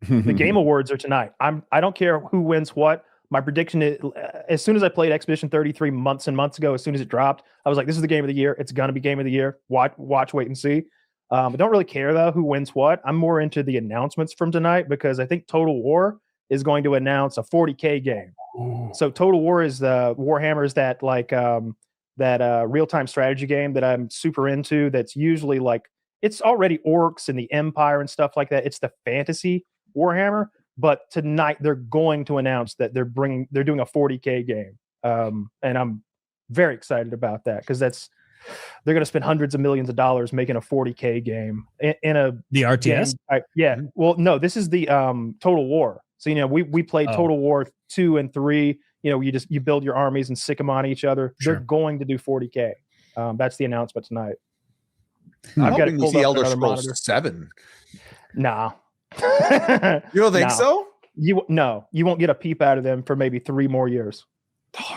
The Game Awards are tonight. I don't care who wins what. My prediction is, as soon as I played Expedition 33 months and months ago, as soon as it dropped, I was like, this is the game of the year. It's going to be game of the year. Watch, wait, and see. I don't really care, though, who wins what. I'm more into the announcements from tonight because I think Total War is going to announce a 40K game. Ooh. So Total War is the Warhammer is that real-time strategy game that I'm super into. That's usually like, it's already orcs and the Empire and stuff like that. It's the fantasy Warhammer. But tonight they're going to announce that they're doing a 40K game. And I'm very excited about that because they're going to spend hundreds of millions of dollars making a 40K game in the RTS. Yeah. Well, no, this is the Total War. So, we played Total War 2 and 3. You build your armies and sick them on each other. Sure. They're going to do 40K. That's the announcement tonight. I've got to see Elder Scrolls 7. Nah. You don't think so? You won't get a peep out of them for maybe 3 more years.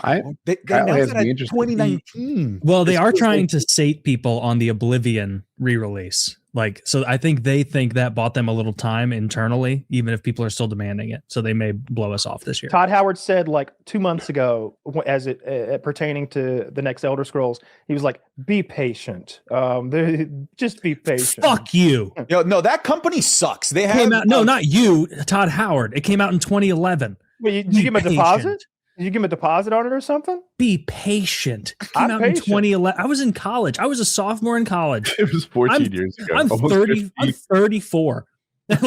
They announced that in 2019. Well, they are trying to sate people on the Oblivion re-release. So I think they think that bought them a little time internally, even if people are still demanding it. So they may blow us off this year. Todd Howard said 2 months ago, as it pertaining to the next Elder Scrolls, he was like, "Be patient. Just be patient." Fuck you. No, that company sucks. They came out. No, not you, Todd Howard. It came out in 2011. Wait, did you give him a deposit? Did you give him a deposit on it or something? Be patient. It came out in 2011. I was in college. I was a sophomore in college. It was 14 years ago. I'm 30. I'm 34. There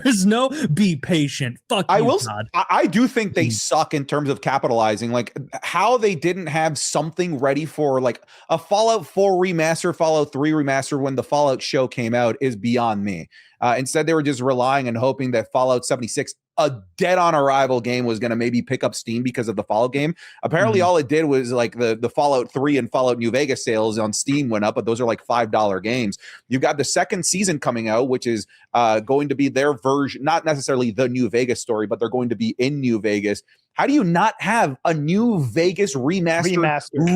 is no be patient. Fuck you, Todd. I do think they suck in terms of capitalizing. How they didn't have something ready for a Fallout 4 remaster, Fallout 3 remaster when the Fallout show came out is beyond me. Instead, they were just relying and hoping that Fallout 76, a dead on arrival game, was going to maybe pick up steam because of the Fallout game. Apparently, all it did was the Fallout 3 and Fallout New Vegas sales on Steam went up, but those are $5 games. You've got the second season coming out, which is going to be their version, not necessarily the New Vegas story, but they're going to be in New Vegas. How do you not have a New Vegas remaster.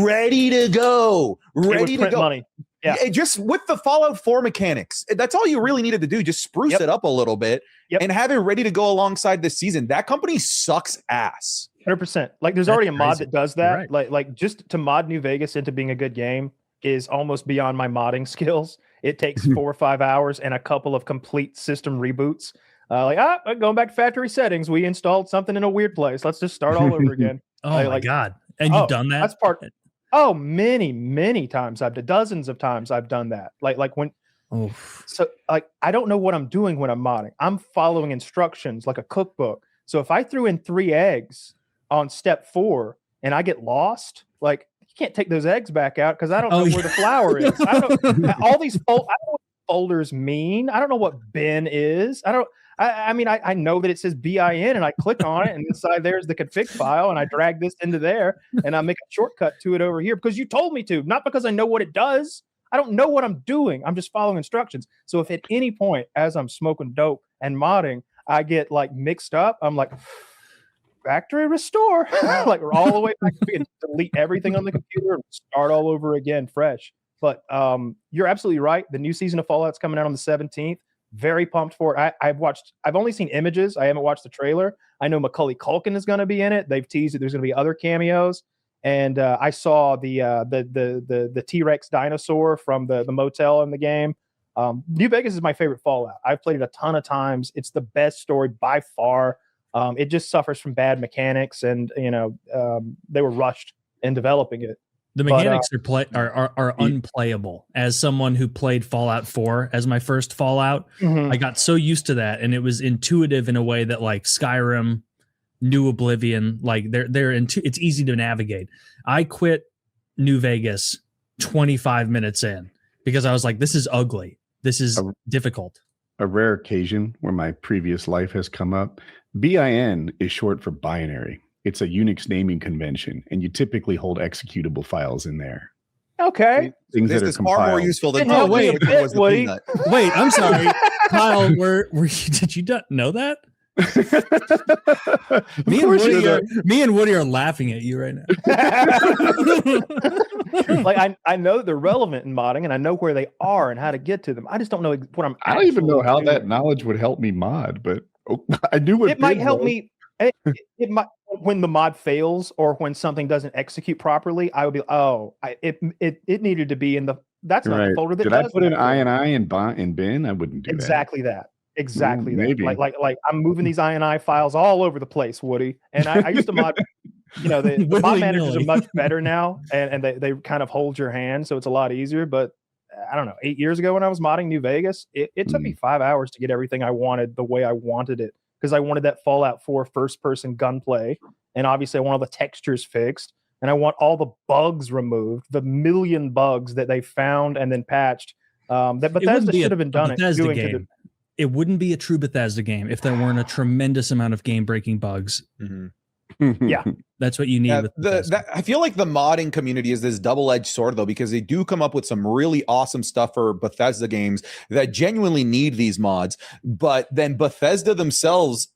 ready to go? Ready to go. Money. Yeah. Just with the Fallout 4 mechanics. That's all you really needed to do. Just spruce it up a little bit and have it ready to go alongside this season. That company sucks ass. 100%. There's already a mod that does that. Right. Just to mod New Vegas into being a good game is almost beyond my modding skills. It takes 4 or 5 hours and a couple of complete system reboots. Going back to factory settings, we installed something in a weird place. Let's just start all over again. My God. And you've done that? That's part. Oh, many, many times. Dozens of times I've done that. When. Oof. So I don't know what I'm doing when I'm modding. I'm following instructions like a cookbook. So if I threw in 3 eggs on step 4 and I get lost, you can't take those eggs back out because I don't know where the flour is. I don't know all these. I don't know what folders mean. I don't know what bin is. I know that it says BIN and I click on it and inside there's the config file and I drag this into there and I make a shortcut to it over here because you told me to, not because I know what it does. I don't know what I'm doing. I'm just following instructions. So if at any point as I'm smoking dope and modding, I get mixed up, I'm like, factory restore, we're all the way back to and delete everything on the computer and start all over again fresh. But you're absolutely right. The new season of Fallout's coming out on the 17th. Very pumped for it. I've only seen images. I haven't watched the trailer. I know Macaulay Culkin is going to be in it. They've teased that there's going to be other cameos. And I saw the T-Rex dinosaur from the motel in the game. New Vegas is my favorite Fallout. I've played it a ton of times. It's the best story by far. It just suffers from bad mechanics, and they were rushed in developing it. The mechanics are unplayable. As someone who played Fallout 4 as my first Fallout, I got so used to that, and it was intuitive in a way that Skyrim, New Oblivion, it's easy to navigate. I quit New Vegas 25 minutes in because I was like, this is ugly. This is difficult. A rare occasion where my previous life has come up. BIN is short for binary. It's a Unix naming convention, and you typically hold executable files in there. Okay. Things this that are is compiled. far more useful than wait, I'm sorry, Kyle. Did you know that? Me and Woody are laughing at you right now. Like I know they're relevant in modding, and I know where they are and how to get to them. I just don't know what I'm. I don't even know how doing. that knowledge would help me mod, but I knew what it might help me. It might when the mod fails or when something doesn't execute properly. I would be it needed to be in the. That's not the folder that did does I put an INI in bin? I wouldn't do exactly that. Exactly that. Maybe. Like I'm moving these INI files all over the place, Woody. And I used to mod. You know, the mod managers are much better now, and they kind of hold your hand, so it's a lot easier. But I don't know, 8 years ago when I was modding New Vegas, it took me 5 hours to get everything I wanted the way I wanted it, because I wanted that Fallout 4 first-person gunplay, and obviously I want all the textures fixed, and I want all the bugs removed, the million bugs that they found and then patched. That Bethesda should have been done It wouldn't be a true Bethesda game if there weren't a tremendous amount of game-breaking bugs. Mm-hmm. Yeah, that's what you need. I feel like the modding community is this double-edged sword, though, because they do come up with some really awesome stuff for Bethesda games that genuinely need these mods, but then Bethesda themselves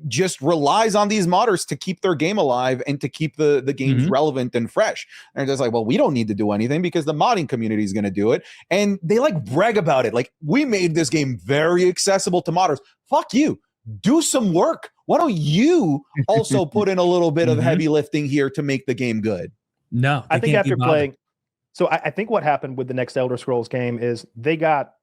just relies on these modders to keep their game alive and to keep the games relevant and fresh. And it's just like, well, we don't need to do anything because the modding community is going to do it. And they like brag about it. Like, we made this game very accessible to modders. Fuck you. Do some work. Why don't you also put in a little bit of heavy lifting here to make the game good? No, I think after playing, so I think what happened with the next Elder Scrolls game is they got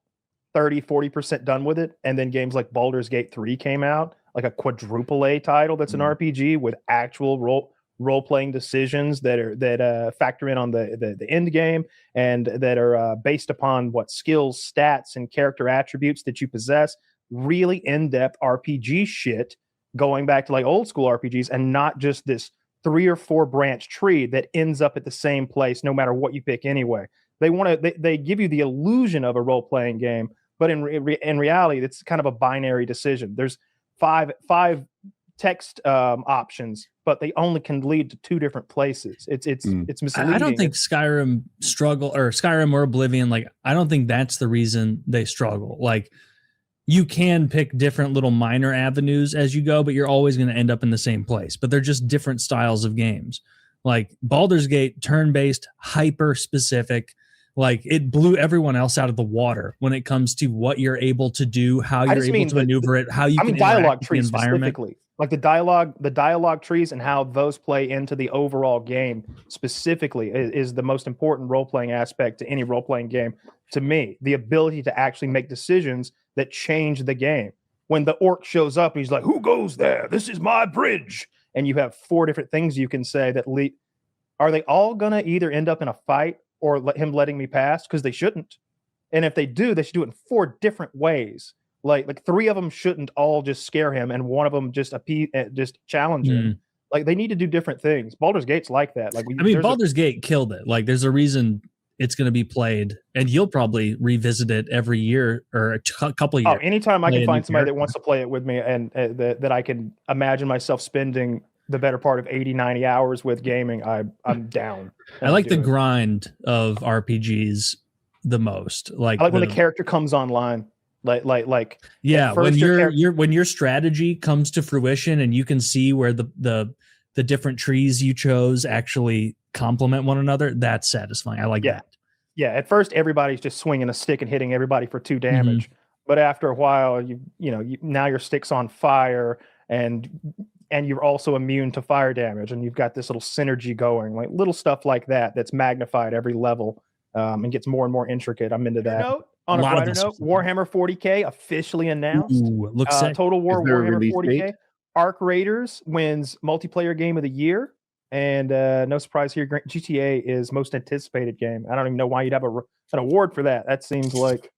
30-40% done with it, and then games like Baldur's Gate 3 came out, like a quadruple A title that's an RPG with actual role-playing decisions that factor in on the end game, and that are based upon what skills, stats, and character attributes that you possess. Really in-depth RPG shit, going back to like old school RPGs, and not just this 3 or 4 branch tree that ends up at the same place no matter what you pick anyway. They give you the illusion of a role-playing game, but in reality, it's kind of a binary decision. There's five text options, but they only can lead to 2 different places. It's misleading. I don't think Skyrim or Oblivion, like, I don't think that's the reason they struggle. Like, you can pick different little minor avenues as you go, but you're always going to end up in the same place. But they're just different styles of games. Like Baldur's Gate, turn-based, hyper-specific. Like, it blew everyone else out of the water when it comes to what you're able to do, how you're able to maneuver it, how you can dialogue trees specifically. Like the dialogue trees and how those play into the overall game specifically is the most important role-playing aspect to any role-playing game. To me, the ability to actually make decisions that change the game. When the orc shows up and he's like, "Who goes there? This is my bridge." And you have 4 different things you can say that are they all going to either end up in a fight or letting me pass? Because they shouldn't. And if they do, they should do it in 4 different ways. Like 3 of them shouldn't all just scare him, and 1 of them just challenge him. Like, they need to do different things. Baldur's Gate's like that. Like, Baldur's Gate killed it. Like, there's a reason it's going to be played, and you'll probably revisit it every year or a couple of years. Anytime I can find somebody that wants to play it with me, and that I can imagine myself spending the better part of 80-90 hours with gaming, I'm down. I like the grind of RPGs the most. Like, I like when the character comes online. Like yeah, when your strategy comes to fruition and you can see where the different trees you chose actually complement one another, that's satisfying. I like that. Yeah, at first everybody's just swinging a stick and hitting everybody for 2 damage, but after a while, now your stick's on fire, and you're also immune to fire damage, and you've got this little synergy going, like little stuff like that that's magnified every level, and gets more and more intricate. I'm into that. On a brighter note, Warhammer 40K officially announced. Ooh, looks sick. Total War Warhammer 40K. Arc Raiders wins multiplayer game of the year. And no surprise here, GTA is most anticipated game. I don't even know why you'd have an award for that. That seems like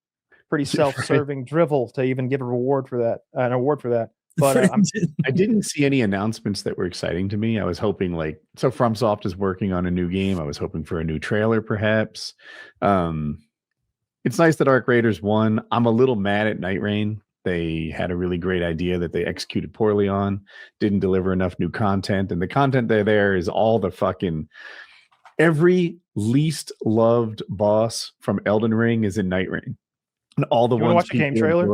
pretty self-serving drivel to even give an award for that. But I didn't see any announcements that were exciting to me. I was hoping FromSoft is working on a new game. I was hoping for a new trailer, perhaps. It's nice that Arc Raiders won. I'm a little mad at Night Rain. They had a really great idea that they executed poorly on, didn't deliver enough new content. And the content there is all the fucking every least loved boss from Elden Ring is in Night Rain. And all the ones watch a game trailer?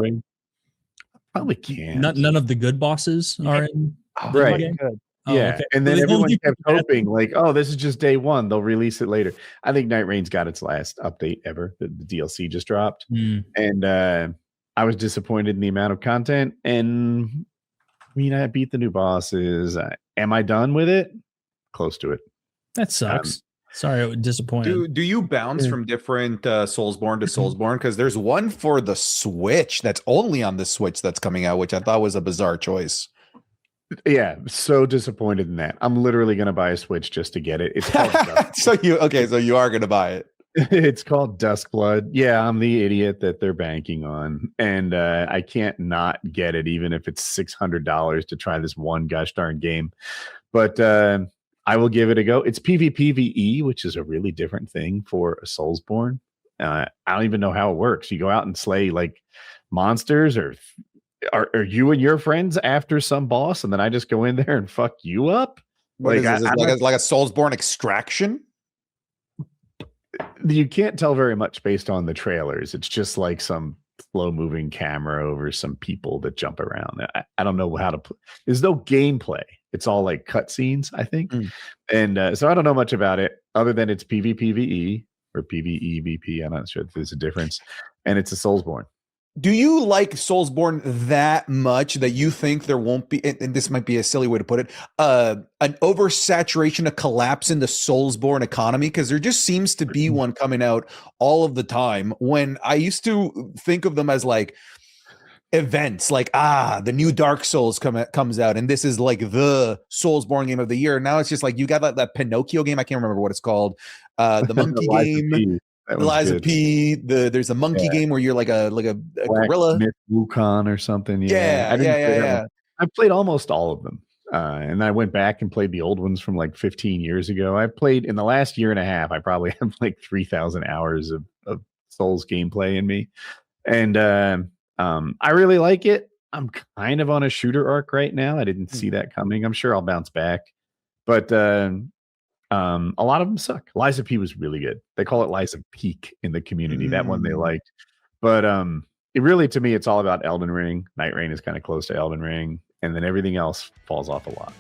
Probably can't. None of the good bosses are in. The Right. game? Good. Oh, Yeah, okay. and So then they everyone only kept put that- hoping, like, oh, this is just day one. They'll release it later. I think Night Rain's got its last update ever. The DLC just dropped, and I was disappointed in the amount of content. And I mean, I beat the new bosses. Am I done with it? Close to it. That sucks. Sorry, I was disappointed. Do you bounce from different Soulsborne to Soulsborne? Because there's one for the Switch that's only on the Switch that's coming out, which I thought was a bizarre choice. Yeah, so disappointed in that. I'm literally going to buy a Switch just to get it. It's called So you are going to buy it. It's called Duskblood. Yeah, I'm the idiot that they're banking on, and I can't not get it, even if it's $600 to try this one gosh darn game. But I will give it a go. It's PvPvE, which is a really different thing for a Soulsborne. I don't even know how it works. You go out and slay like monsters, or are you and your friends after some boss, and then I just go in there and fuck you up? What is this? Like a Soulsborne extraction? You can't tell very much based on the trailers. It's just like some slow moving camera over some people that jump around. I don't know how to play. There's no gameplay. It's all like cutscenes, I think. And so I don't know much about it other than it's PvPvE or PvEVP. I'm not sure if there's a difference. And it's a Soulsborne. Do you like Soulsborne that much that you think there won't be, and this might be a silly way to put it, an oversaturation, a collapse in the Soulsborne economy? Because there just seems to be one coming out all of the time, when I used to think of them as like events, like the new Dark Souls comes out, and this is like the Soulsborne game of the year. Now it's just like you got that Pinocchio game, I can't remember what it's called, the monkey game. Eliza P. There's a monkey game where you're like a gorilla. Wukong or something. Yeah. I've played almost all of them. And I went back and played the old ones from like 15 years ago. I've played in the last year and a half. I probably have like 3,000 hours of Souls gameplay in me. And I really like it. I'm kind of on a shooter arc right now. I didn't see that coming. I'm sure I'll bounce back. But a lot of them suck. Liza P was really good. They call it Liza Peak in the community. That one they liked. But it really, to me, it's all about Elden Ring. Night Rain is kind of close to Elden Ring, and then everything else falls off a lot.